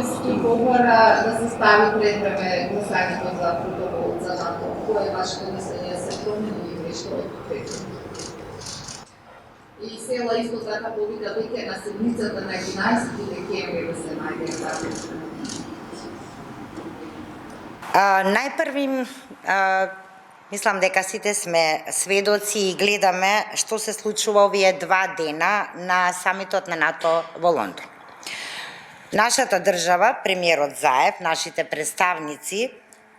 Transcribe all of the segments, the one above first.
Санчевски побара да се стави пред време гласањето за протокол за НАТО. Кој е вашето мислење, се промени или што е потребно? И села исто така повика веќе на седмицата на 11 декември да се најде тази. Најпрви мислам дека сите сме сведоци и гледаме што се случува овие 2 дена на самитот на НАТО во Лондон. Нашата држава, премиерот Заев, нашите представници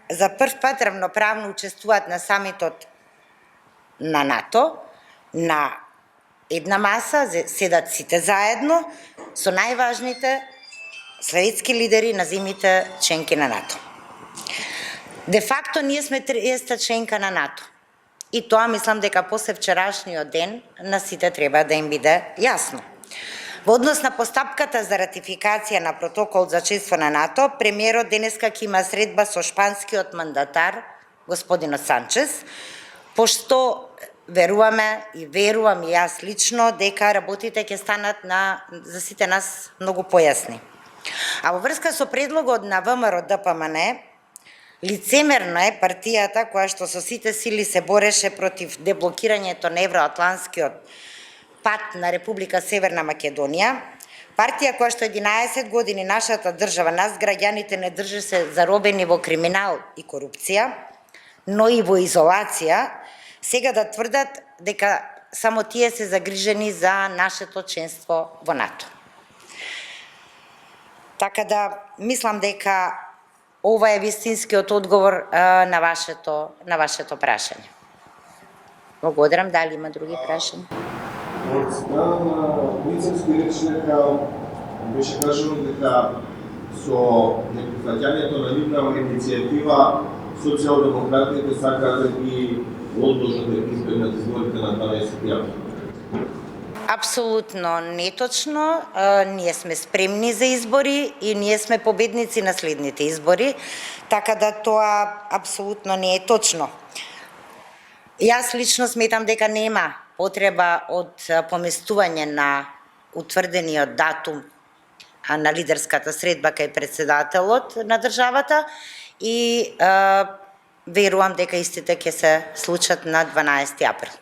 за прв пат равноправно учествуваат на самитот на НАТО, на една маса, седат сите заедно со најважните светски лидери на земјите членки на НАТО. Де факто ние сме 30-та членка на НАТО. И тоа мислам дека после вчерашниот ден на сите треба да им биде јасно. Во однос на постапката за ратификација на протокол за членство на НАТО, премиерот денеска ќе има средба со шпанскиот мандатар, господинот Санчес, пошто веруваме и верувам и јас лично дека работите ќе станат за сите нас многу појасни. А во врска со предлогот на ВМРО ДПМН, лицемерно е партијата која што со сите сили се бореше против деблокирањето на евроатлантскиот пат на Република Северна Македонија, партија која што 11 години нашата држава, нас граѓаните не држи се заробени во криминал и корупција, но и во изолација, сега да тврдат дека само тие се загрижени за нашето членство во НАТО. Така да, мислам дека ова е вистинскиот одговор на вашето прашање. Благодарам, дали има други прашања? Од страна на лицемски речника беше кажано дека со неприфаќањето на нивната иницијатива социјалдемократите сакаат да ги одложат да ги избегнат изборите на 12 април. Апсолутно неточно. Ние сме спремни за избори и ние сме победници на следните избори, така да тоа апсолутно не е точно. Јас лично сметам дека нема потреба од поместување на утврдениот датум на лидерската средба кај председателот на државата и верувам дека истите ќе се случат на 12 април.